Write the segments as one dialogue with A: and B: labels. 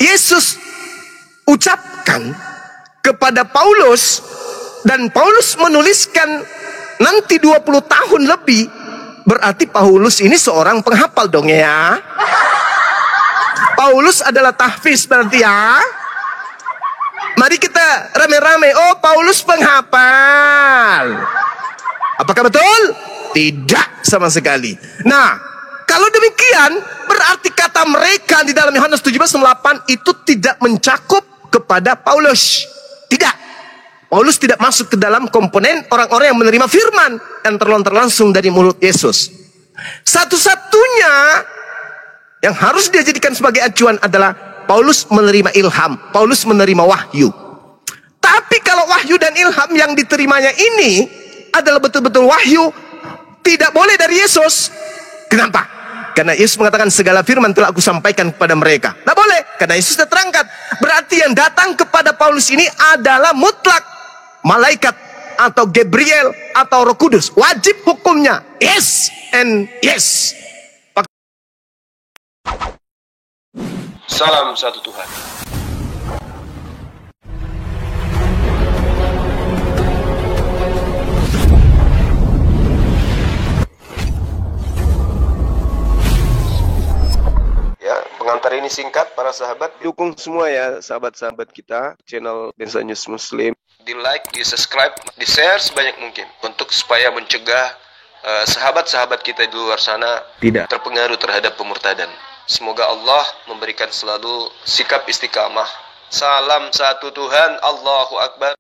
A: Yesus ucapkan kepada Paulus, dan Paulus menuliskan nanti 20 tahun lebih, berarti Paulus ini seorang penghafal dong ya. Paulus adalah tahfiz berarti ya. Mari kita rame-rame, oh Paulus penghafal. Apakah betul? Tidak sama sekali. Nah, kalau demikian berarti kata mereka di dalam Yohanes 17:8 itu tidak mencakup kepada Paulus. Tidak. Paulus tidak masuk ke dalam komponen orang-orang yang menerima firman yang terlontar langsung dari mulut Yesus. Satu-satunya yang harus dia jadikan sebagai acuan adalah Paulus menerima ilham, Paulus menerima wahyu. Tapi kalau wahyu dan ilham yang diterimanya ini adalah betul-betul wahyu, tidak boleh dari Yesus. Kenapa? Karena Yesus mengatakan segala firman telah aku sampaikan kepada mereka. Tidak boleh, karena Yesus sudah terangkat. Berarti yang datang kepada Paulus ini adalah mutlak malaikat atau Gabriel atau Roh Kudus. Wajib hukumnya yes and yes.
B: Salam satu Tuhan. Ya, pengantar ini singkat para sahabat. Dukung semua ya sahabat-sahabat kita channel Densa News Muslim. Di like, di subscribe, di share sebanyak mungkin untuk supaya mencegah sahabat-sahabat kita di luar sana tidak terpengaruh terhadap pemurtadan. Semoga Allah memberikan selalu sikap istiqamah. Salam satu Tuhan, Allahu Akbar.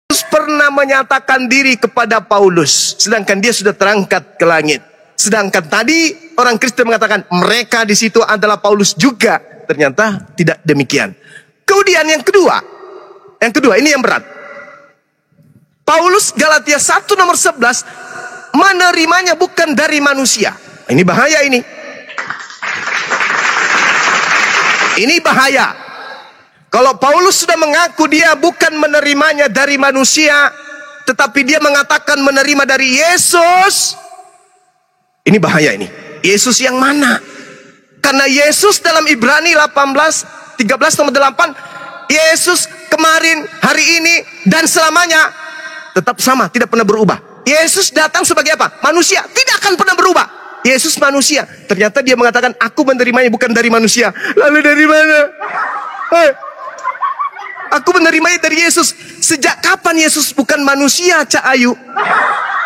A: Yesus pernah menyatakan diri kepada Paulus, sedangkan dia sudah terangkat ke langit. Sedangkan tadi orang Kristen mengatakan mereka di situ adalah Paulus juga. Ternyata tidak demikian. Kemudian yang kedua ini yang berat. Paulus Galatia 1 nomor 11 menerimanya bukan dari manusia. Ini bahaya ini. Ini bahaya. Kalau Paulus sudah mengaku dia bukan menerimanya dari manusia, tetapi dia mengatakan menerima dari Yesus. Ini bahaya ini. Yesus yang mana? Karena Yesus dalam Ibrani 13 nomor 8, Yesus kemarin, hari ini, dan selamanya tetap sama, tidak pernah berubah. Yesus datang sebagai apa? Manusia, tidak akan pernah berubah. Yesus manusia. Ternyata dia mengatakan aku menerimanya bukan dari manusia. Lalu dari mana? Aku menerimanya dari Yesus. Sejak kapan Yesus bukan manusia, Cak Ayu?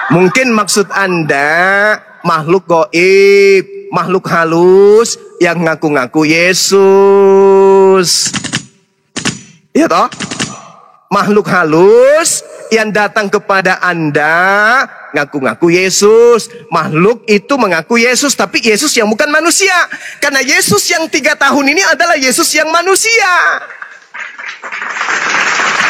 A: Mungkin maksud Anda makhluk gaib, makhluk halus yang ngaku-ngaku Yesus. Iya toh? Makhluk halus yang datang kepada Anda ngaku-ngaku Yesus. Makhluk itu mengaku Yesus, tapi Yesus yang bukan manusia. Karena Yesus yang 3 tahun ini adalah Yesus yang manusia.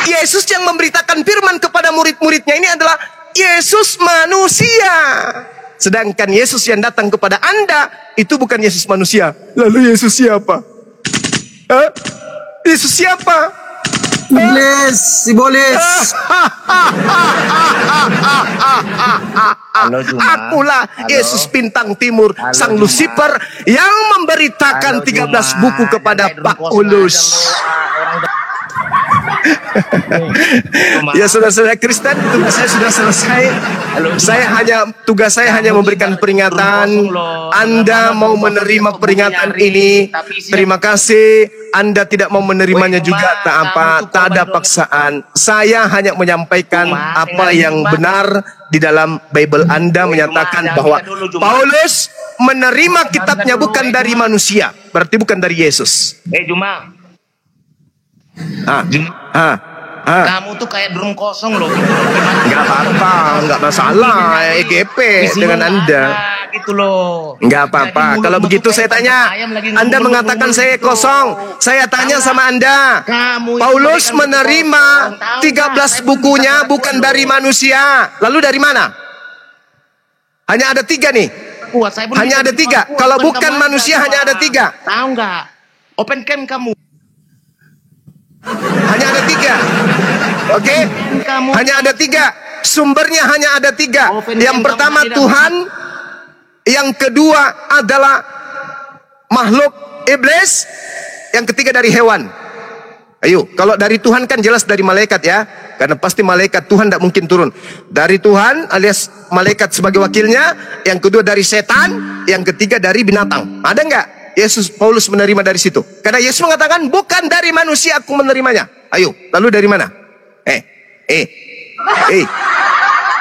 A: Yesus yang memberitakan firman kepada murid-muridnya ini adalah Yesus manusia. Sedangkan Yesus yang datang kepada Anda itu bukan Yesus manusia. Lalu Yesus siapa? Yesus siapa?
C: Iblis.
A: Akulah Yesus bintang timur, sang Lucifer yang memberitakan 13 buku kepada Paulus. Ya saudara-saudara Kristen, tugas saya sudah selesai. Tugas saya hanya memberikan peringatan. Anda mau menerima peringatan ini, terima kasih. Anda tidak mau menerimanya juga, tak apa, tak ada paksaan. Saya hanya menyampaikan apa yang benar di dalam Bible. Anda menyatakan bahwa Paulus menerima kitabnya bukan dari manusia, berarti bukan dari Yesus.
C: Kamu tuh kayak drum kosong loh.
A: Nggak apa-apa, nggak masalah. EGP dengan Anda.
C: Gitu loh.
A: Nggak apa-apa. Kalau begitu saya tanya, Anda mengatakan saya kosong. Saya tanya sama Anda, Paulus menerima 13 bukunya bukan dari manusia. Lalu dari mana? Hanya ada 3 nih. Hanya ada 3. Kalau bukan manusia hanya ada 3.
C: Tahu nggak? Open cam kamu.
A: Hanya ada 3. Oke? Hanya ada 3. Sumbernya hanya ada 3. Yang pertama Tuhan. Yang kedua adalah makhluk iblis, yang ketiga dari hewan. Ayo, kalau dari Tuhan kan jelas dari malaikat ya, karena pasti malaikat Tuhan tidak mungkin turun. Dari Tuhan alias malaikat sebagai wakilnya, yang kedua dari setan, yang ketiga dari binatang. Ada nggak Yesus Paulus menerima dari situ? Karena Yesus mengatakan bukan dari manusia aku menerimanya. Ayo, lalu dari mana?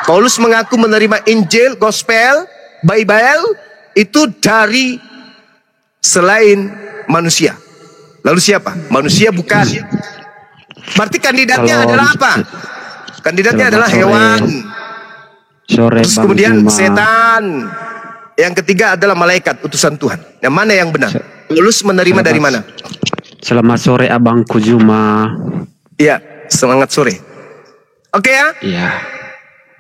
A: Paulus mengaku menerima Injil, Gospel, Bible itu dari selain manusia. Lalu siapa? Manusia bukan. Berarti kandidatnya adalah apa? Kandidatnya adalah hewan. Terus kemudian setan. Yang ketiga adalah malaikat utusan Tuhan. Yang mana yang benar? Paulus menerima dari mana?
D: Selamat sore Abang Kuzuma.
A: Iya, semangat sore. Oke ya?
D: Iya.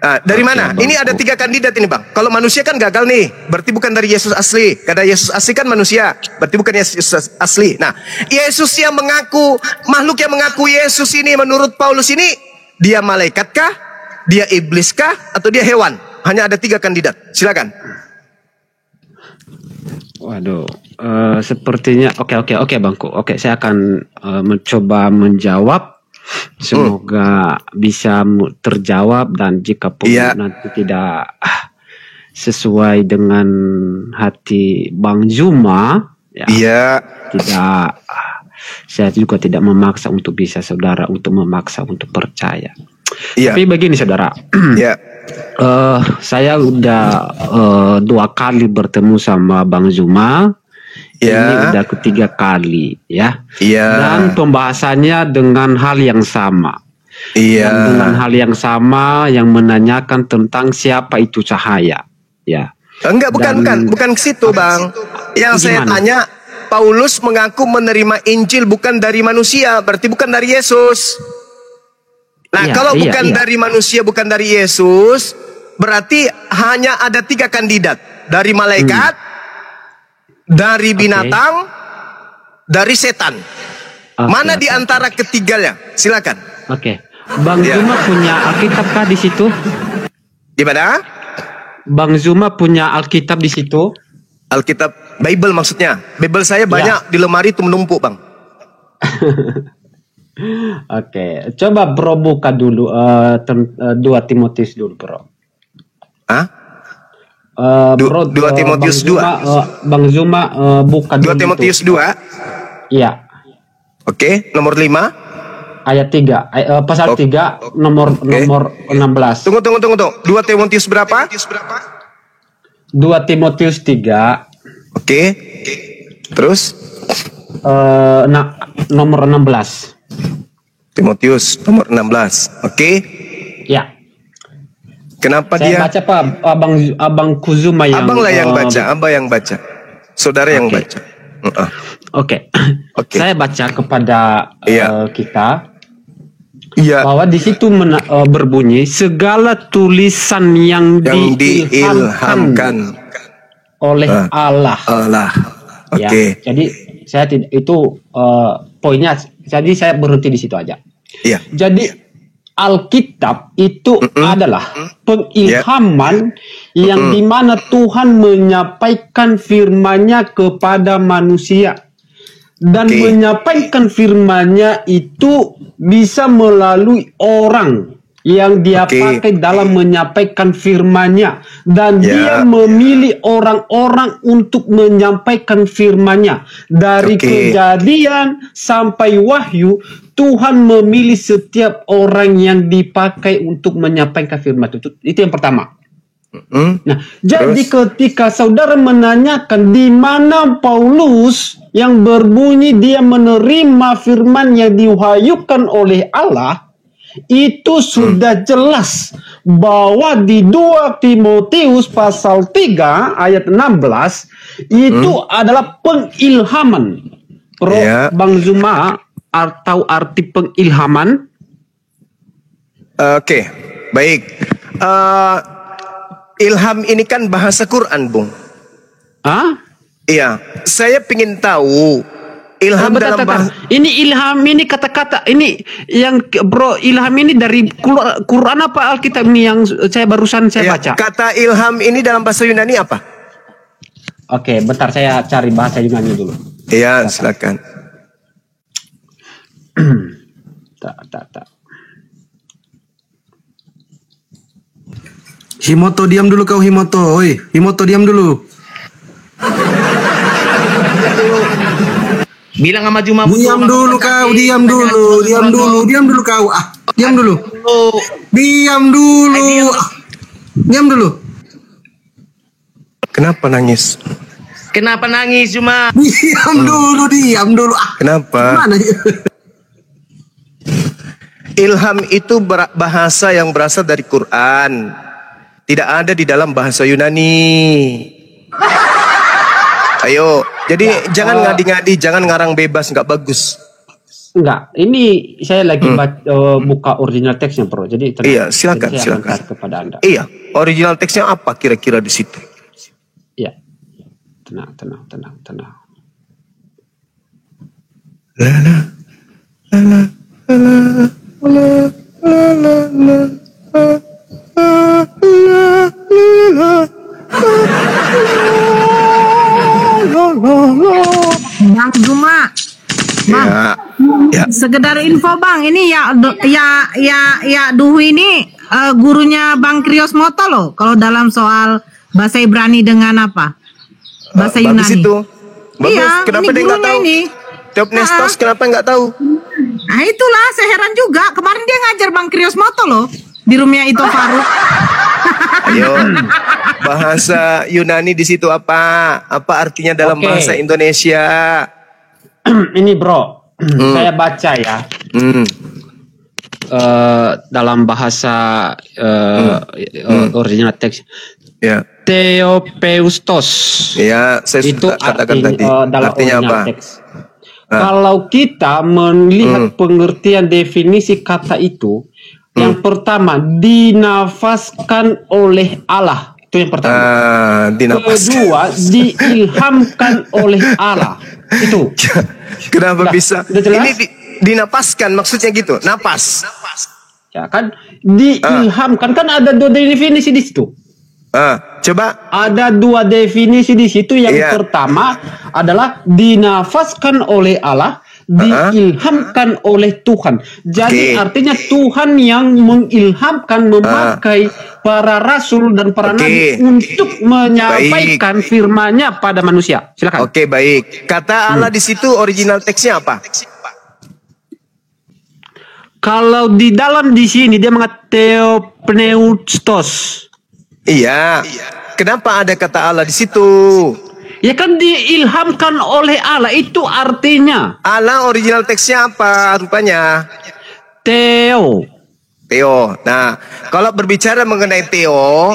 A: Nah, dari mana? Ini ada 3 kandidat ini bang. Kalau manusia kan gagal nih, berarti bukan dari Yesus asli. Karena Yesus asli kan manusia, berarti bukan Yesus asli. Nah, Yesus yang mengaku, makhluk yang mengaku Yesus ini menurut Paulus ini, dia malaikat kah? Dia iblis kah? Atau dia hewan? Hanya ada 3 kandidat. Silakan.
D: Waduh, sepertinya oke Bangku. Oke, saya akan mencoba menjawab. Semoga bisa terjawab, dan jika pun nanti tidak sesuai dengan hati Bang Zuma, tidak, saya juga tidak memaksa untuk bisa saudara untuk memaksa untuk percaya. Tapi begini saudara, saya udah 2 kali bertemu sama Bang Zuma. Ini udah ketiga kali ya. Dan pembahasannya dengan hal yang sama. Dan dengan hal yang sama yang menanyakan tentang siapa itu cahaya. Ya.
A: Enggak, bukan ke situ Bang. Yang saya tanya, Paulus mengaku menerima Injil bukan dari manusia, berarti bukan dari Yesus. Nah, kalau bukan dari manusia, bukan dari Yesus, berarti hanya ada 3 kandidat. Dari malaikat, dari binatang, dari setan. Mana di antara ketiganya? Silakan.
D: Bang Zuma punya Alkitab kah di situ?
A: Gimana?
D: Bang Zuma punya Alkitab di situ?
A: Alkitab Bible maksudnya. Bible saya banyak di lemari itu menumpuk, Bang.
D: Coba Bro buka dulu 2 Timotius dulu, Bro.
A: Hah?
D: 2
A: Timotius 2.
D: Bang Zuma buka
A: 2 Timotius 2.
D: Iya.
A: Oke, nomor 5.
D: Ayat 3. Pasal 3 nomor 16.
A: Tunggu. 2 Timotius berapa?
D: 2 Timotius 3.
A: Oke. Terus?
D: Nomor 16.
A: Timotius nomor 16. Oke.
D: Ya.
A: Kenapa
D: saya
A: dia?
D: Baca Pak, Abang Kuzuma yang.
A: Abang lah yang baca, Abang yang baca. Saudara yang baca.
D: Saya baca kepada kita.
A: Bahwa
D: di situ berbunyi segala tulisan yang diilhamkan oleh Allah. Oke. Jadi saya itu poinnya. Jadi saya berhenti di situ aja. Jadi Alkitab itu adalah pengilhaman yang dimana Tuhan menyampaikan firman-Nya kepada manusia. Dan menyampaikan firman-Nya itu bisa melalui orang yang dia pakai dalam menyampaikan firman-Nya. Dan dia memilih orang-orang untuk menyampaikan firman-Nya. Dari Kejadian sampai Wahyu, Tuhan memilih setiap orang yang dipakai untuk menyampaikan firman itu. Itu yang pertama. Nah, jadi ketika saudara menanyakan di mana Paulus yang berbunyi dia menerima firman yang diwahyukan oleh Allah, itu sudah jelas bahwa di 2 Timotius pasal 3 ayat 16 itu adalah pengilhaman. Bang Zuma, atau arti pengilhaman?
A: Baik. Ilham ini kan bahasa Quran, Bung. Iya, saya ingin tahu ilham dalam bahasa.
D: Ini ilham ini kata-kata ini yang Bro, ilham ini dari Quran apa Alkitab ini yang saya barusan baca?
A: Kata ilham ini dalam bahasa Yunani apa?
D: Oke, bentar saya cari bahasa Yunani dulu.
A: Iya, silakan.
D: Tak.
E: Himoto, diam dulu kau, Himoto. Oi, Himoto, diam dulu.
C: Bilang sama Juma.
E: Diam dulu kau, diam dulu kau. Diam dulu. Diam dulu.
A: Kenapa nangis?
C: Kenapa nangis Juma?
E: Diam dulu.
A: Kenapa?
E: Mana?
A: Ilham itu bahasa yang berasal dari Quran. Tidak ada di dalam bahasa Yunani. Ayo, jadi jangan ngadi-ngadi, jangan ngarang bebas, nggak bagus.
D: Enggak, ini saya lagi buka original teksnya, Bro. Jadi
A: iya, silakan.
D: Kepada Anda.
A: Iya, original teksnya apa kira-kira di situ?
D: Iya. Tenang.
F: Bang Juma, Bang,
A: ya.
F: Sekedar info Bang, ini ya Duhu ini gurunya Bang Kriosmoto loh. Kalau dalam soal bahasa Ibrani dengan apa? Bahasa Yunani.
A: Bagus itu. Bagus.
F: Iya,
A: Kenapa
F: ini
A: dia nggak tahu? Theopnestos kenapa nggak tahu?
F: Nah itulah, saya heran juga. Kemarin dia ngajar Bang Kriosmoto loh di rumahnya Ito Faruk.
A: Ayo, bahasa Yunani di situ apa? Apa artinya dalam bahasa Indonesia?
D: Ini Bro, saya baca ya. Dalam bahasa original teks.
A: Ya.
D: Theopeustos.
A: Ya, saya itu katakan tadi. Artinya apa?
D: Kalau kita melihat pengertian definisi kata itu, yang pertama dinafaskan oleh Allah, itu yang pertama. Kedua diilhamkan oleh Allah, itu.
A: Kenapa bisa? Ini dinapaskan maksudnya gitu, napas.
D: Ya kan, diilhamkan kan ada dua definisi di situ.
A: Coba.
D: Ada dua definisi di situ. Yang pertama adalah dinafaskan oleh Allah, diilhamkan oleh Tuhan. Jadi artinya Tuhan yang mengilhamkan, memakai para rasul dan para nabi untuk menyampaikan firman-Nya pada manusia. Silakan.
A: Oke, baik. Kata Allah di situ original teksnya apa? Kalau
D: di dalam di sini dia mengatakan Theopneustos.
A: Iya. Kenapa ada kata Allah di situ?
D: Ya kan diilhamkan oleh Allah, itu artinya.
A: Allah original teksnya apa rupanya?
D: Theo.
A: Nah, kalau berbicara mengenai Theo,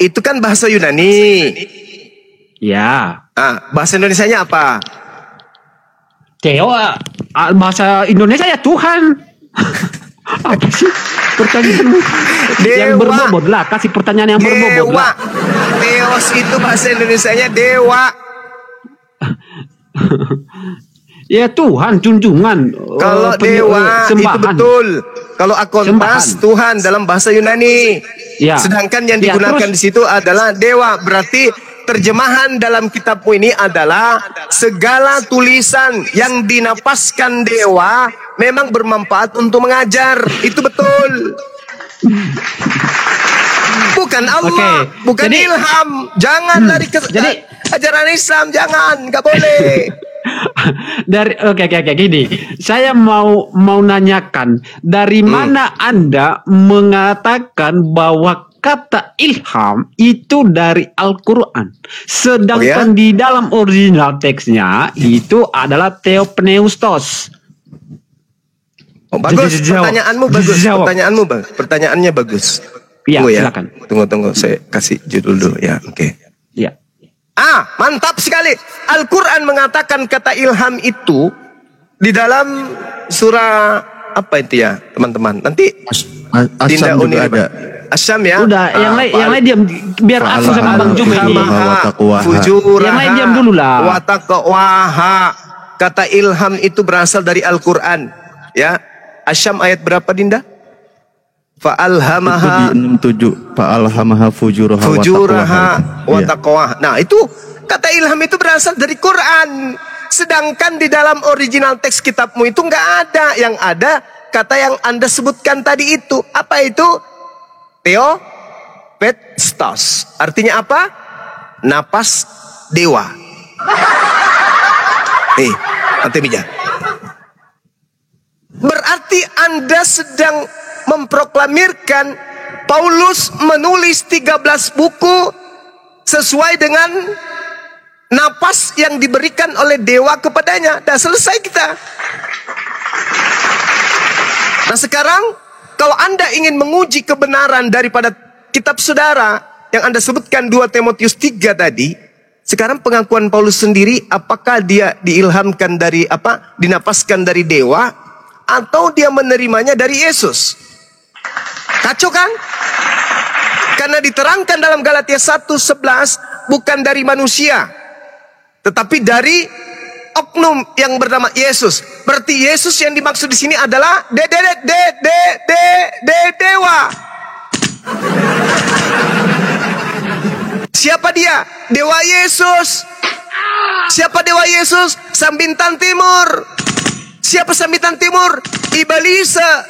A: itu kan bahasa Yunani.
D: Ya.
A: Bahasa Indonesianya apa?
D: Theo, bahasa Indonesia ya Tuhan. Apa sih pertanyaanmu? Yang berbobot lah, kasih pertanyaan yang berbobot lah.
A: Theos itu bahasa Indonesianya dewa.
D: Ya Tuhan, junjungan.
A: Kalau dewa itu betul. Kalau akontas Tuhan dalam bahasa Yunani. Ya. Sedangkan yang digunakan di situ adalah dewa. Berarti terjemahan dalam kitabmu ini adalah segala tulisan yang dinapaskan dewa memang bermanfaat untuk mengajar. Itu betul. Bukan Allah, bukan ilham. Jangan lari ke ajaran Islam, jangan, nggak boleh.
D: Oke, gini. Saya mau nanyakan, dari mana Anda mengatakan bahwa kata ilham itu dari Al-Quran, sedangkan di dalam original teksnya itu adalah Theopneustos.
A: Bagus, pertanyaannya bagus.
D: Iya, silakan.
A: Tunggu, saya kasih judul dulu ya. Oke.
D: Iya.
A: Mantap sekali. Al-Quran mengatakan kata ilham itu di dalam surah apa itu ya, teman-teman? Nanti
E: Asyam juga ada.
A: Asyam ya.
D: Udah, yang lain diam, biar aku sama Bang Jum ini. Yang lain diam dulu lah.
A: Wa taqwaha. Kata ilham itu berasal dari Al-Quran. Ya. Asyam ayat berapa, Dinda? Fa'alhamaha
E: di 67. Fa'alhamaha fujuraha
A: wa taqwaha. Nah, itu Kata ilham itu berasal dari Quran. Sedangkan di dalam original teks kitabmu itu nggak ada. Yang ada kata yang Anda sebutkan tadi itu. Apa itu? Theopneustos. Artinya apa? Napas dewa. Nih, Antemija. Berarti Anda sedang memproklamirkan Paulus menulis 13 buku sesuai dengan napas yang diberikan oleh dewa kepadanya. Dan selesai kita. Nah sekarang, kalau Anda ingin menguji kebenaran daripada kitab saudara yang Anda sebutkan 2 Timotius 3 tadi, sekarang pengakuan Paulus sendiri, apakah dia diilhamkan dari dinapaskan dari dewa, atau dia menerimanya dari Yesus? Kacau kan? Karena diterangkan dalam Galatia 1:11, bukan dari manusia, tetapi dari oknum yang bernama Yesus. Berarti Yesus yang dimaksud di sini adalah dewa. Siapa dia? Dewa Yesus. Siapa Dewa Yesus? Sambitan Timur. Siapa Sambitan Timur? Ibalisa.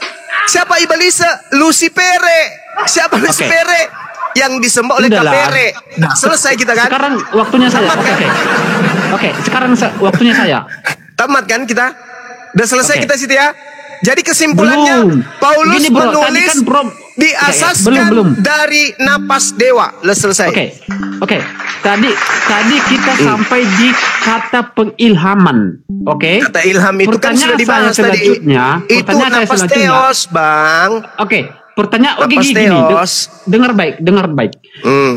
A: Siapa Ibalisa? Lucifere. Siapa Lucifere? Yang disembah oleh Kapere. Nah, selesai kita kan?
D: Sekarang waktunya saya. Oke. Sekarang waktunya saya.
A: Tamat kan kita? Udah selesai kita situ ya. Jadi kesimpulannya, Paulus
D: gini, bro,
A: menulis
D: kan
A: diasaskan dari napas dewa. Selesai.
D: Oke. Tadi kita sampai di kata pengilhaman. Oke.
A: Kata ilham itu kan sudah dibahas tadi. Itu napas theos, Bang.
D: Oke. Pertanyaan gini, dengar baik.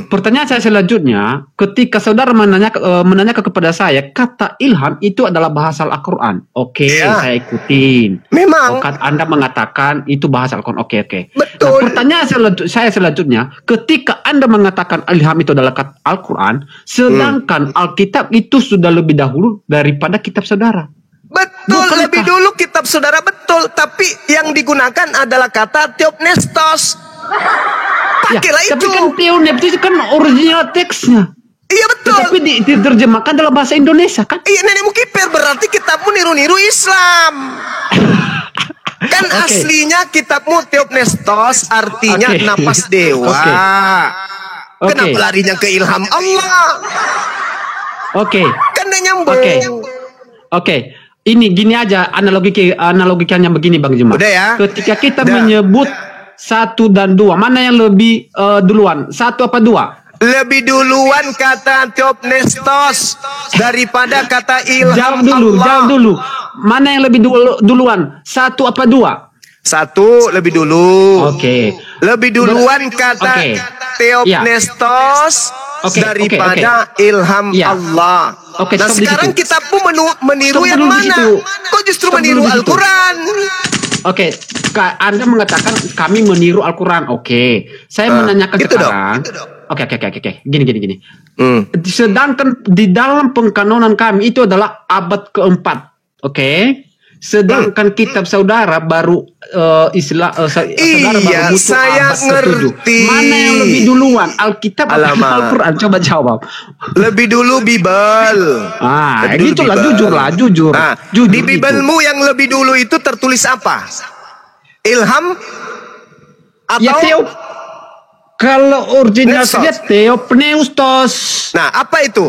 D: Pertanyaan saya selanjutnya, ketika saudara menanyakan kepada saya, kata ilham itu adalah bahasa Al-Quran. Oke, saya ikutin.
A: Memang.
D: Anda mengatakan itu bahasa Al-Quran. Oke.
A: Betul.
D: Nah, pertanyaan saya selanjutnya, ketika Anda mengatakan ilham itu adalah kata Al-Quran, sedangkan Alkitab itu sudah lebih dahulu daripada kitab saudara.
A: Betul, lebih dulu kitab saudara, betul. Tapi yang digunakan adalah kata theopneustos. Pakailah itu.
D: Tapi kan theopneustos itu kan original teksnya.
A: Iya betul.
D: Tapi diterjemahkan dalam bahasa Indonesia kan?
A: Iya, nenekmu kiper, berarti kitabmu niru-niru Islam. Kan aslinya kitabmu theopneustos, artinya napas dewa. Kenapa larinya ke ilham Allah? Kan dia nyambung.
D: Oke. Ini gini aja analogikanya begini Bang Juma.
A: Udah ya.
D: Ketika kita menyebut 1 dan 2, mana yang lebih duluan? 1 apa 2?
A: Lebih duluan kata theopneustos daripada kata ilham
D: Jawab dulu. Mana yang lebih duluan? 1 apa 2?
A: 1 lebih dulu.
D: Oke.
A: Lebih duluan kata theopneustos daripada ilham Allah. Nah sekarang kitabmu meniru yang mana? Kok justru meniru Al-Quran?
D: Oke, Anda mengatakan kami meniru Al-Quran. Oke, saya menanyakan
A: gitu
D: sekarang. Oke. Gini. Sedangkan di dalam pengkanonan kami itu adalah abad keempat. Oke. Sedangkan kitab saudara baru saudara baru
A: saya ngerti.
D: Mana yang lebih duluan, Alkitab atau Al-Quran? Coba jawab.
A: Lebih dulu Bible.
D: Gitulah, jujur.
A: Di Bibelmu yang lebih dulu itu tertulis apa? Ilham atau
D: kalau originalnya theopneustos.
A: Nah, apa itu?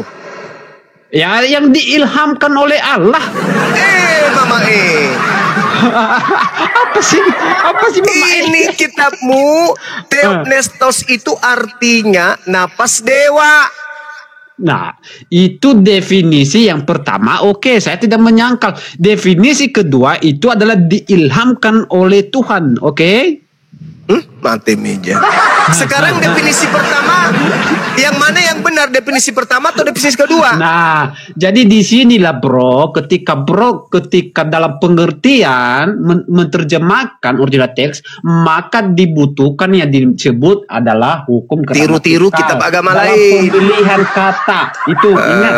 D: Ya, yang diilhamkan oleh Allah.
A: Mama
D: Apa sih Mama
A: ini kitabmu theopneustos itu artinya napas dewa.
D: Nah, itu definisi yang pertama. Oke, saya tidak menyangkal. Definisi kedua itu adalah diilhamkan oleh Tuhan. Oke?
A: Mati meja. Sekarang definisi pertama, yang mana yang benar, definisi pertama atau definisi kedua?
D: Nah, jadi di sinilah ketika dalam pengertian menerjemahkan original teks, maka dibutuhkan yang disebut adalah hukum
A: tiru-tiru kitab agama
D: dalam
A: lain.
D: Pemilihan kata itu ingat.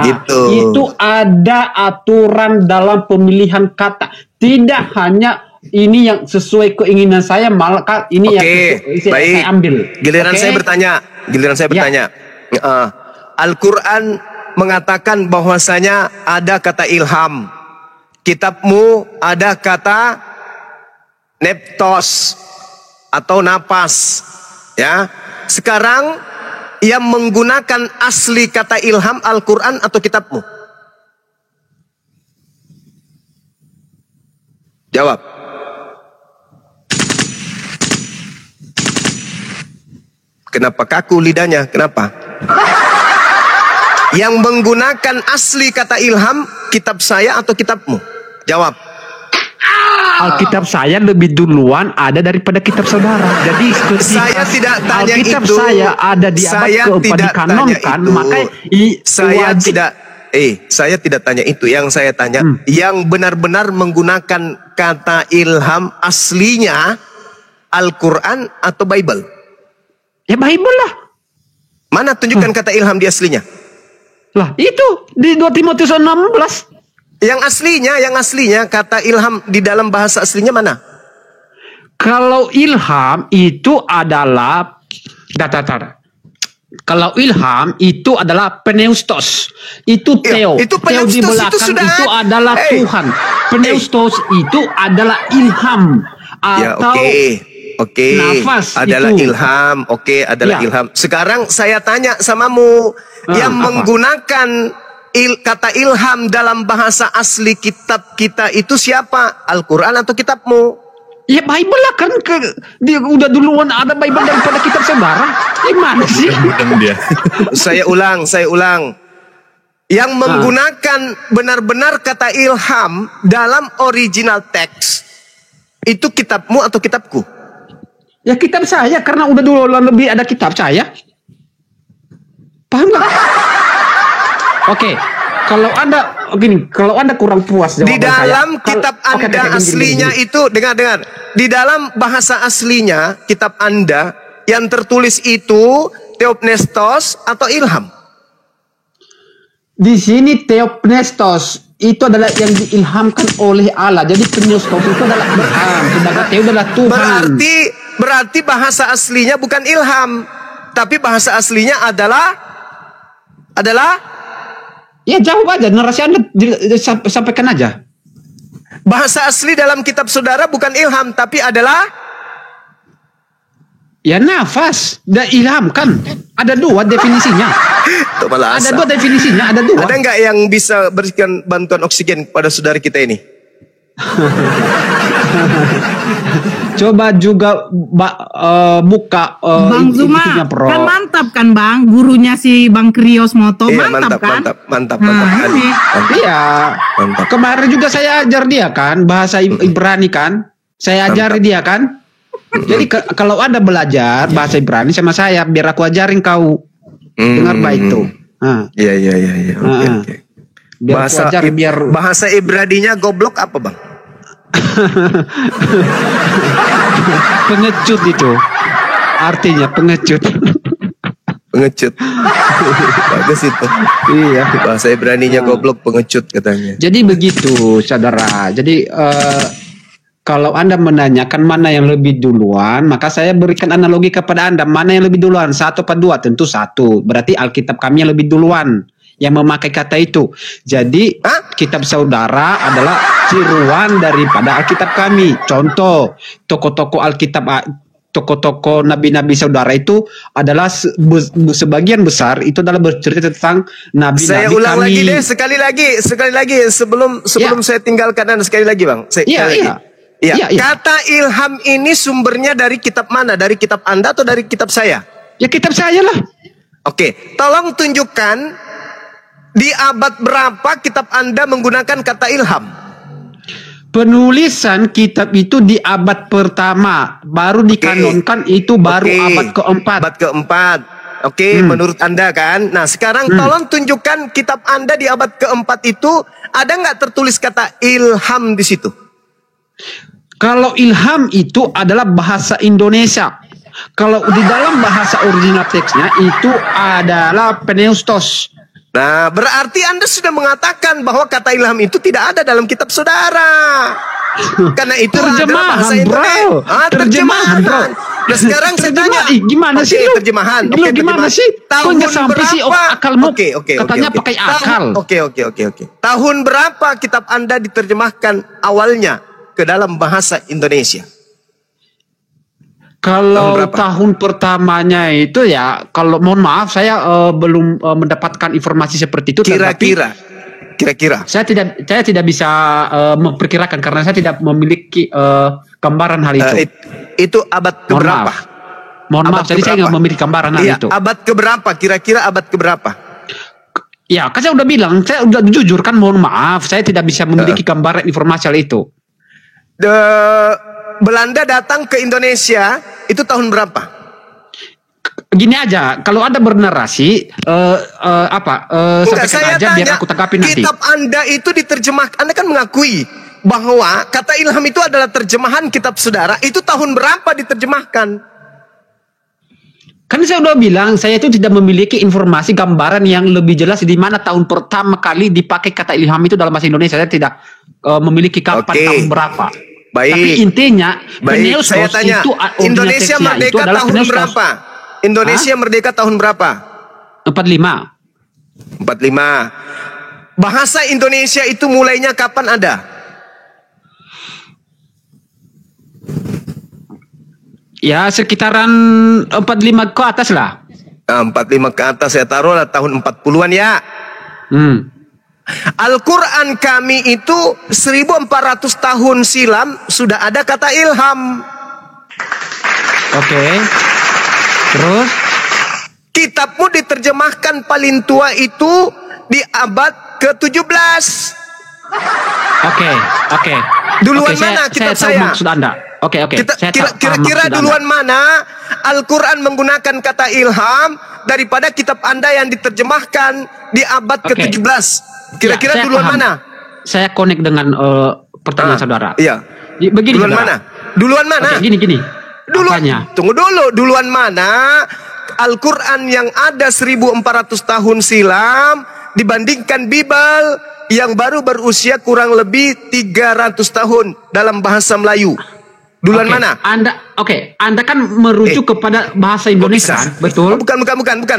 A: Gitu.
D: Itu ada aturan dalam pemilihan kata. Tidak hanya ini yang sesuai keinginan saya, maka ini yang saya ambil.
A: Giliran saya bertanya. Al-Quran mengatakan bahwasanya ada kata ilham. Kitabmu ada kata neptos atau napas. Ya, sekarang yang menggunakan asli kata ilham Al-Quran atau kitabmu? Jawab. Kenapa kaku lidahnya? Kenapa? Yang menggunakan asli kata ilham kitab saya atau kitabmu? Jawab.
D: Alkitab saya lebih duluan ada daripada kitab saudara. Jadi
A: saya tidak tanya
D: Alkitab
A: itu.
D: saya ada di abad keempat dikanonkan, maka
A: saya tidak tanya itu. Yang saya tanya, yang benar-benar menggunakan kata ilham aslinya Al-Quran atau Bible?
D: Ya Bible lah.
A: Mana tunjukkan kata ilham di aslinya?
D: Lah itu di 2 Timotius 16.
A: Yang aslinya kata ilham di dalam bahasa aslinya mana?
D: Kalau ilham itu adalah kalau ilham itu adalah pneustos. Itu Theo.
A: Itu
D: Theo di belakang
A: itu,
D: itu adalah Tuhan. Pneustos itu adalah ilham atau nafas
A: adalah
D: itu.
A: ilham. Adalah ilham. Sekarang saya tanya samamu, yang menggunakan kata ilham dalam bahasa asli kitab kita itu siapa? Al-Quran atau kitabmu?
D: Ya Bible lah kan, dia udah duluan ada Bible daripada kitab saudara. Gimana sih?
A: Saya ulang. Yang menggunakan benar-benar kata ilham dalam original teks itu kitabmu atau kitabku?
D: Ya kitab saya, karena udah duluan lebih ada kitab saya. Paham gak? Oke, kalau Anda kurang puas
A: di dalam kitab Anda aslinya itu, dengar. Di dalam bahasa aslinya kitab Anda yang tertulis itu Theopnestos atau ilham?
D: Di sini Theopnestos itu adalah yang diilhamkan oleh Allah. Jadi Pneustos itu adalah ilham, sedangkan Theo adalah Tuhan.
A: Berarti bahasa aslinya bukan ilham, tapi bahasa aslinya adalah
D: ya jawab aja, narasi Anda sampaikan aja.
A: Bahasa asli dalam kitab saudara bukan ilham, tapi adalah
D: ya nafas dan ilham kan. Ada 2 definisinya. Ada 2 definisinya, ada 2.
A: Ada nggak yang bisa berikan bantuan oksigen kepada saudara kita ini?
F: Coba juga buka Bang Zuma kan mantap kan Bang, gurunya si Bang Krios Moto.
A: Iya,
F: mantap kan?
A: Mantap.
D: Iya. Kemarin juga saya ajar dia kan bahasa Ibrani kan. Saya ajari dia kan. Jadi kalau Anda belajar bahasa Ibrani sama saya, biar aku ajarin kau. Dengar baik tuh.
A: Iya. Oke. Bahasa Ibraninya goblok apa Bang?
D: Pengecut itu. Artinya pengecut.
A: Bagus itu.
D: Iya.
A: Bahasa Ibraninya goblok, pengecut katanya.
D: Jadi begitu saudara. Jadi kalau Anda menanyakan mana yang lebih duluan, maka saya berikan analogi kepada Anda. Mana yang lebih duluan? 1 apa 2? Tentu 1. Berarti Alkitab kami yang lebih duluan yang memakai kata itu. Jadi kitab saudara adalah tiruan daripada Alkitab kami. Contoh, tokoh-tokoh Alkitab, tokoh-tokoh nabi-nabi saudara itu adalah sebagian besar itu adalah bercerita tentang nabi-nabi kami.
A: Saya ulang lagi deh, sekali lagi sebelum saya tinggalkan Anda sekali lagi Bang. Iya. Kata ilham ini sumbernya dari kitab mana? Dari kitab Anda atau dari kitab saya?
D: Ya kitab saya lah.
A: Oke, tolong tunjukkan di abad berapa kitab Anda menggunakan kata ilham?
D: Penulisan kitab itu di abad pertama, baru dikanonkan itu baru abad keempat.
A: Abad keempat. Oke, menurut Anda kan. Nah, sekarang tolong tunjukkan kitab Anda di abad keempat itu ada nggak tertulis kata ilham di situ?
D: Kalau ilham itu adalah bahasa Indonesia. Kalau di dalam bahasa original teksnya itu adalah pneustos.
A: Nah, berarti Anda sudah mengatakan bahwa kata ilham itu tidak ada dalam kitab saudara. Karena itu adalah
D: Terjemahan,
A: bahasa
D: bro.
A: Indonesia.
D: Terjemahan, bro.
A: Nah, sekarang saya tanya,
D: Gimana sih lu?
A: terjemahan?
D: Lu gimana sih? Kok nggak sampai sih akalmu? Katanya pakai akal.
A: Oke. Tahun berapa kitab Anda diterjemahkan awalnya ke dalam bahasa Indonesia?
D: Kalau tahun pertamanya itu ya, kalau mohon maaf saya belum mendapatkan informasi seperti itu.
A: Kira-kira.
D: Saya tidak bisa memperkirakan karena saya tidak memiliki gambaran hal itu.
A: Itu abad keberapa?
D: Mohon maaf, jadi saya nggak memiliki gambaran hal itu.
A: Abad keberapa? Kira-kira abad keberapa?
D: Ya, kan saya udah bilang, saya udah jujur kan, mohon maaf, saya tidak bisa memiliki gambaran informasi hal itu.
A: Belanda datang ke Indonesia itu tahun berapa?
D: Gini aja, kalau Anda bernarasi sampaikan aja biar aku tanggapin nanti.
A: Kitab Anda itu diterjemahkan, Anda kan mengakui bahwa kata ilham itu adalah terjemahan kitab saudara. Itu tahun berapa diterjemahkan?
D: Kan saya udah bilang, saya itu tidak memiliki informasi gambaran yang lebih jelas di mana tahun pertama kali dipakai kata ilham itu dalam bahasa Indonesia. Saya tidak memiliki kapan tahun berapa.
A: Baik.
D: Tapi intinya,
A: saya tanya,
D: itu
A: Indonesia merdeka tahun berapa? Indonesia merdeka tahun berapa?
D: 45.
A: Bahasa Indonesia itu mulainya kapan ada?
D: Ya sekitaran 45 ke atas lah.
A: 45 ke atas, saya taruh lah tahun 40-an ya. Al-Quran kami itu 1400 tahun silam sudah ada kata ilham.
D: Oke. Terus?
A: Kitabmu diterjemahkan paling tua itu di abad ke-17.
D: Oke.
A: Duluan mana kitab
D: saya? Tahu maksud Anda. Oke.
A: Kira-kira duluan mana Al-Quran menggunakan kata ilham daripada kitab Anda yang diterjemahkan di abad ke-17? Kira-kira duluan mana?
D: Saya connect dengan pertanyaan saudara.
A: Iya.
D: Begini,
A: Duluan mana?
D: Oke, gini.
A: Tunggu dulu. Duluan mana Al-Quran yang ada 1400 tahun silam dibandingkan Bible yang baru berusia kurang lebih 300 tahun dalam bahasa Melayu? Duluan mana?
D: Anda kan merujuk kepada bahasa Indonesia, betul?
A: Bukan.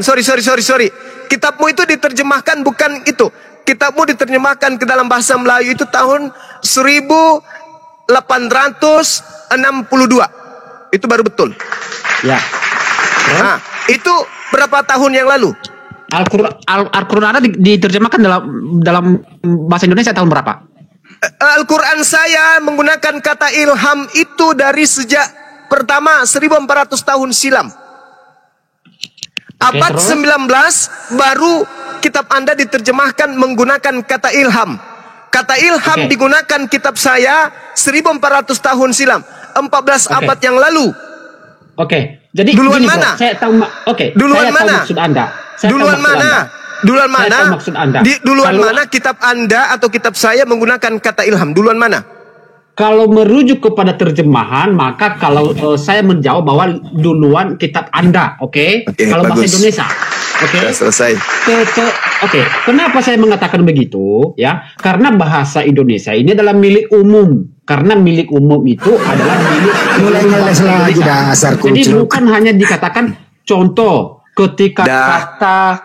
A: Sorry. Kitabmu itu diterjemahkan bukan itu. Kitabmu diterjemahkan ke dalam bahasa Melayu itu tahun 1862. Itu baru betul.
D: Ya.
A: Nah, itu berapa tahun yang lalu?
D: Al-Quran Anda diterjemahkan dalam bahasa Indonesia tahun berapa?
A: Al-Quran saya menggunakan kata ilham itu dari sejak pertama 1400 tahun silam. Abad 19 baru kitab Anda diterjemahkan menggunakan kata ilham. Kata ilham digunakan kitab saya 1400 tahun silam, 14 abad yang lalu.
D: Jadi
A: duluan
D: gini,
A: mana?
D: Bro, saya tahu
A: duluan mana?
D: Maksud Anda.
A: Duluan mana? Duluan mana kitab Anda atau kitab saya menggunakan kata ilham? Duluan mana?
D: Kalau merujuk kepada terjemahan, maka kalau saya menjawab bahwa duluan kitab Anda, kalau bahasa Indonesia,
A: selesai.
D: Kenapa saya mengatakan begitu? Ya, karena bahasa Indonesia ini adalah milik umum. Karena milik umum itu adalah milik Indonesia. Jadi bukan hanya dikatakan contoh ketika kata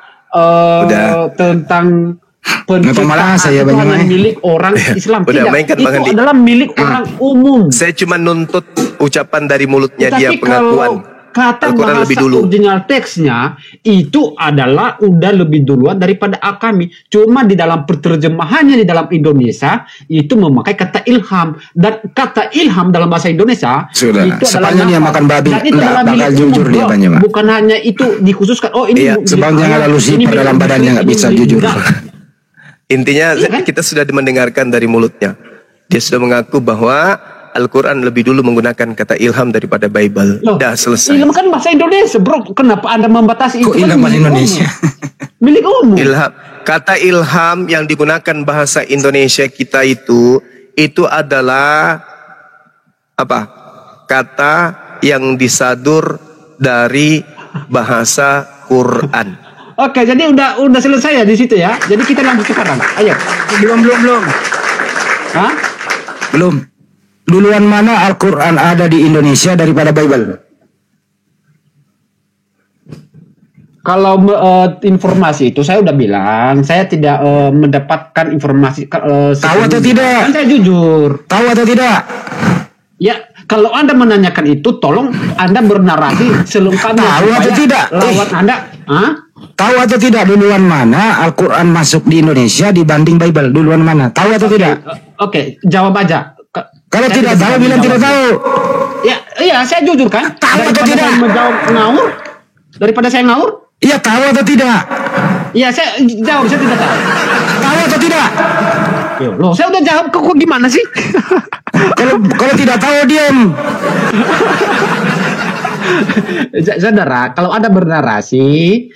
D: tentang penciptaan itu hanya milik orang Islam. Tidak, itu adalah milik orang umum.
A: Saya cuma nuntut ucapan dari mulutnya.
D: Tapi
A: dia pengakuan.
D: Kata
A: Al-Quran
D: bahasa original teksnya itu adalah udah lebih duluan daripada kami. Cuma di dalam penerjemahannya di dalam Indonesia itu memakai kata ilham, dan kata ilham dalam bahasa Indonesia itu adalah
E: dia makan babi.
D: Dan itu adalah milik
E: jujur
D: umum,
E: dia banyak.
D: bukan hanya itu dikhususkan.
E: Sebabnya lalu sih dalam badannya nggak bisa jujur.
A: Intinya kita sudah mendengarkan dari mulutnya. Dia sudah mengaku bahwa Al-Quran lebih dulu menggunakan kata ilham daripada Bible. Dah selesai.
D: Ilham kan bahasa Indonesia, bro. Kenapa Anda membatasi itu?
E: Ilham bahasa Indonesia?
D: Milik umum.
A: Kata ilham yang digunakan bahasa Indonesia kita itu adalah apa? Kata yang disadur dari bahasa Quran.
D: Oke, jadi udah selesai ya di situ ya. Jadi kita lanjut sekarang. Ayo.
E: Belum.
D: Hah?
E: Belum. duluan mana Al-Quran ada di Indonesia daripada Bible?
D: Kalau informasi itu saya udah bilang, saya tidak mendapatkan informasi.
E: Tahu atau tidak?
D: Kan saya jujur.
E: Tahu atau tidak?
D: Ya, kalau Anda menanyakan itu, tolong Anda bernarasi selengkapnya.
E: Tahu atau tidak?
D: Lawan Anda,
E: tahu atau tidak duluan mana Al-Quran masuk di Indonesia dibanding Bible? Duluan mana? Tahu atau tidak?
D: Oke, jawab aja.
E: Kalau tidak tahu, bilang tidak tahu.
D: Ya, iya, saya jujur kan.
E: Tahu atau tidak?
D: Menjawab ngawur daripada saya ngawur.
E: Iya, tahu atau tidak?
D: Iya, saya jawab, saya tidak tahu.
E: Tahu atau tidak?
D: Loh, saya udah jawab, kok gimana sih?
E: Kalau tidak tahu diam.
D: Saudara, kalau Anda bernarasi,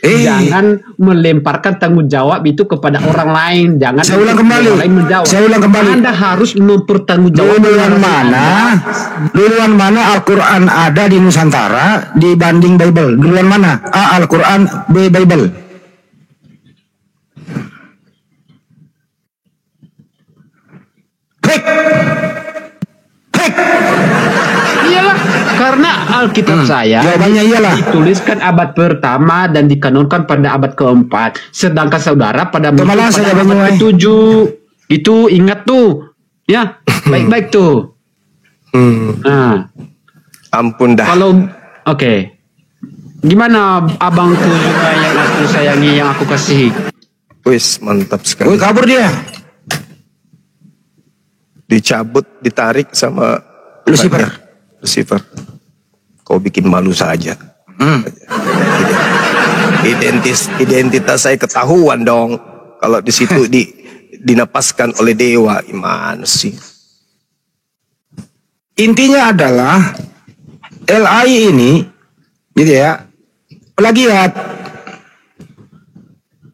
D: jangan melemparkan tanggung jawab itu kepada orang lain. Jangan.
E: Saya ulang kembali.
D: Orang lain menjawab.
E: Saya ulang kembali.
D: Anda harus mempertanggungjawabkan.
E: Duluan mana Al-Quran ada di Nusantara dibanding Bible? Duluan mana? A. Al-Quran, B. Bible.
D: Iyalah, karena Alkitab saya
E: jawabannya iyalah
D: dituliskan abad pertama dan dikanonkan pada abad keempat. Sedangkan saudara pada abad ke-7. Itu ingat tuh. Ya, baik-baik tuh. Nah,
A: ampun dah.
D: Kalau oke. Gimana abangku juga yang aku sayangi, yang aku kasih?
A: Wis, mantap sekali.
E: Wih, kabur dia.
A: Dicabut, ditarik sama Lucifer. Kau bikin malu saja. Identitas saya ketahuan dong. Kalau di situ dinapaskan oleh dewa, gimana sih?
E: Intinya adalah LAI ini, gitu ya, plagiat.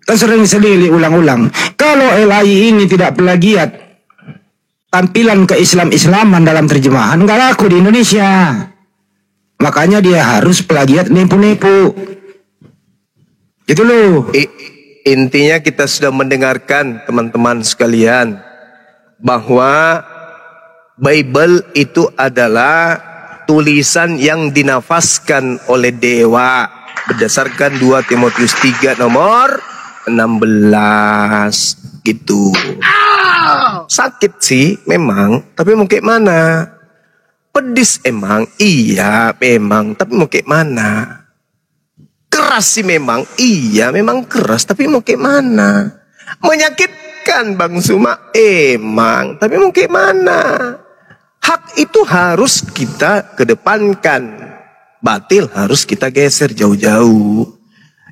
E: Kan sering ulang-ulang. Kalau LAI ini tidak plagiat, tampilan ke-Islam-Islaman dalam terjemahan nggak laku di Indonesia. Makanya dia harus plagiat, nipu-nipu. Gitu loh.
A: Intinya kita sudah mendengarkan teman-teman sekalian bahwa Bible itu adalah tulisan yang dinafaskan oleh dewa berdasarkan 2 Timotius 3 nomor 16 gitu. Sakit sih memang, tapi mau kayak mana? Pedis emang, iya memang, tapi mau kayak mana? Keras sih memang, iya memang keras, tapi mau kayak mana? Menyakitkan Bang Suma, emang, tapi mau kayak mana? Hak itu harus kita kedepankan, batil harus kita geser jauh-jauh.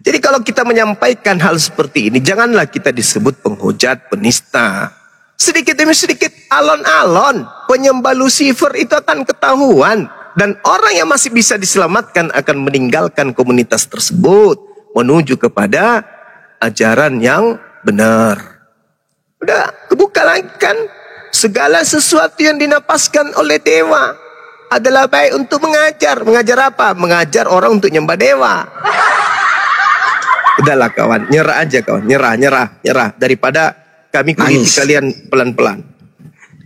A: Jadi kalau kita menyampaikan hal seperti ini, janganlah kita disebut penghujat, penista. Sedikit demi sedikit, alon-alon, penyembah Lucifer itu akan ketahuan. Dan orang yang masih bisa diselamatkan akan meninggalkan komunitas tersebut, menuju kepada ajaran yang benar. Udah, kebuka lagi kan? Segala sesuatu yang dinapaskan oleh dewa adalah baik untuk mengajar. Mengajar apa? Mengajar orang untuk nyembah dewa. Udahlah kawan, nyerah aja kawan, nyerah. Daripada kami kuliti kalian pelan-pelan.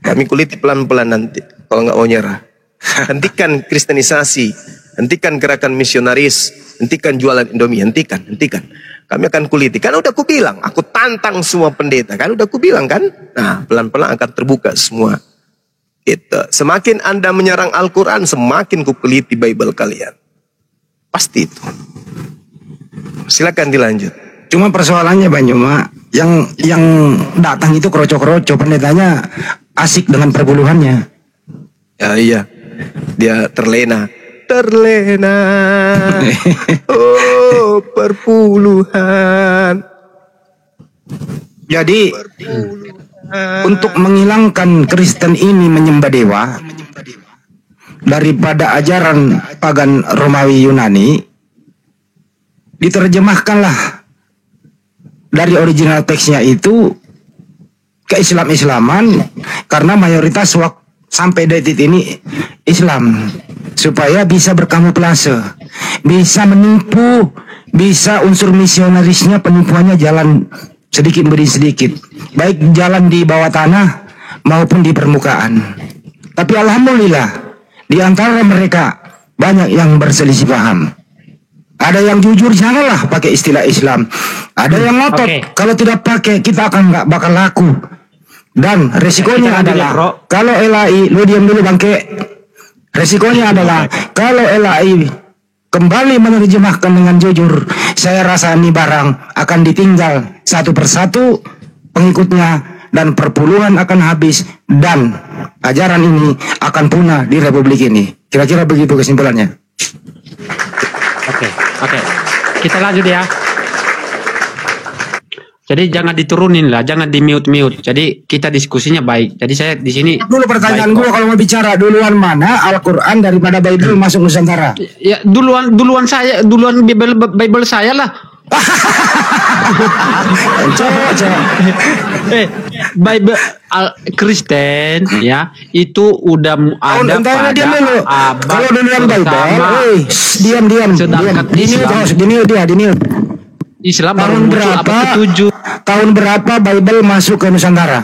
A: Kami kuliti pelan-pelan nanti, kalau nggak mau nyerah. Hentikan kristenisasi, hentikan gerakan misionaris, hentikan jualan Indomie, hentikan. Kami akan kuliti. Kan udah aku bilang, aku tantang semua pendeta. Kan udah aku bilang kan? Nah, pelan-pelan akan terbuka semua. Itu. Semakin Anda menyerang Al-Quran, semakin ku kuliti Bible kalian. Pasti itu. Silakan dilanjut.
E: Cuma persoalannya Banyuma, yang datang itu kroco-kroco, pendetanya asik dengan perpuluhannya.
A: Ya iya, dia terlena. Oh, perpuluhan.
E: Jadi untuk menghilangkan Kristen ini menyembah dewa daripada ajaran pagan Romawi Yunani, diterjemahkanlah dari original teksnya itu ke Islam-Islaman, karena mayoritas sampai detik ini Islam, supaya bisa berkamuflase, bisa menipu, bisa unsur misionarisnya, penipuannya jalan sedikit demi sedikit, baik jalan di bawah tanah maupun di permukaan. Tapi alhamdulillah di antara mereka banyak yang berselisih paham. Ada yang jujur janganlah pakai istilah Islam. Ada yang ngotot kalau tidak pakai kita akan nggak bakal laku. Dan resikonya adalah kalau LAI, lu diam dulu bangke. Resikonya adalah kalau LAI kembali menerjemahkan dengan jujur, saya rasa ini barang akan ditinggal satu persatu pengikutnya dan perpuluhan akan habis dan ajaran ini akan punah di Republik ini. Kira-kira begitu kesimpulannya.
D: Oke. Kita lanjut ya. Jadi jangan diturunin lah, jangan di mute. Jadi kita diskusinya baik. Jadi saya di sini.
E: Dulu pertanyaan gue kalau mau bicara duluan mana Al-Quran daripada Bible masuk Nusantara?
D: Ya duluan Bible saya lah. Bible Kristen ya itu udah ada pada abad
E: kalau duluan Bible, diam. Gini.
D: Islam
E: tahun berapa? Tahun berapa Bible masuk ke Nusantara?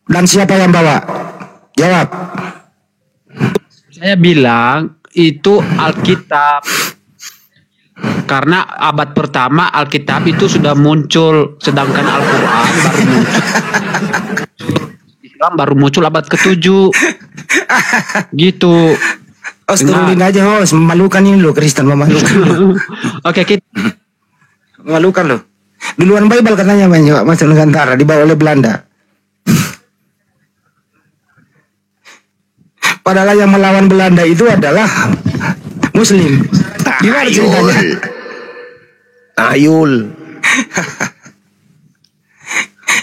E: Dan siapa yang bawa? Jawab.
D: Saya bilang itu Alkitab. Karena abad pertama Alkitab itu sudah muncul, sedangkan Al-Quran baru muncul. Islam baru muncul abad ke-7. Gitu.
E: Turunin aja host, memalukan ini lo Kristen memalukan.
D: Oke, kita
E: memalukan loh. Duluan Bible katanya masuk Nusantara dibawa oleh Belanda. Padahal yang melawan Belanda itu adalah Muslim. Gimana ceritanya?
A: Ayul.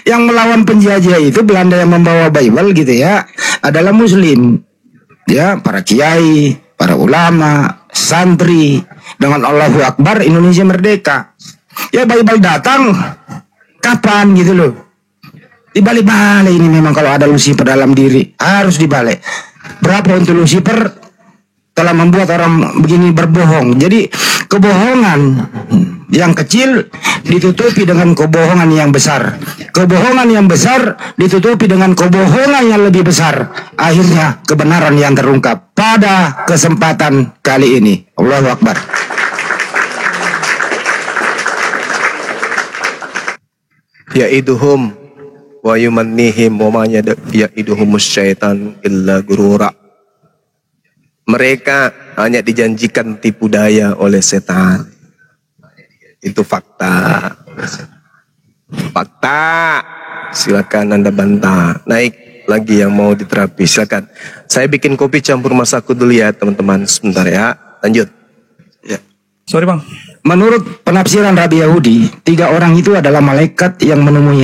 E: Yang melawan penjajah itu Belanda yang membawa Bible gitu ya, adalah Muslim. Ya, para kiai, para ulama, santri dengan Allahu Akbar Indonesia merdeka. Ya Bible datang kapan gitu loh. Dibalik-balik ini memang kalau ada Lucifer dalam diri harus dibalik. Berapa untuk Lucifer telah membuat orang begini berbohong. Jadi kebohongan yang kecil ditutupi dengan kebohongan yang besar. Kebohongan yang besar ditutupi dengan kebohongan yang lebih besar. Akhirnya kebenaran yang terungkap pada kesempatan kali ini. Allahu Akbar.
A: Ya'iduhum wa yumannihim wa ma ya'iduhumus syaitan illa gurura. Mereka hanya dijanjikan tipu daya oleh setan. Itu fakta. Fakta. Silakan Anda bantah. Naik lagi yang mau diterapi. Silakan. Saya bikin kopi campur masaku dulu ya teman-teman. Sebentar ya. Lanjut. Ya.
G: Sorry bang.
E: Menurut penafsiran Rabi Yahudi, 3 orang itu adalah malaikat yang menemui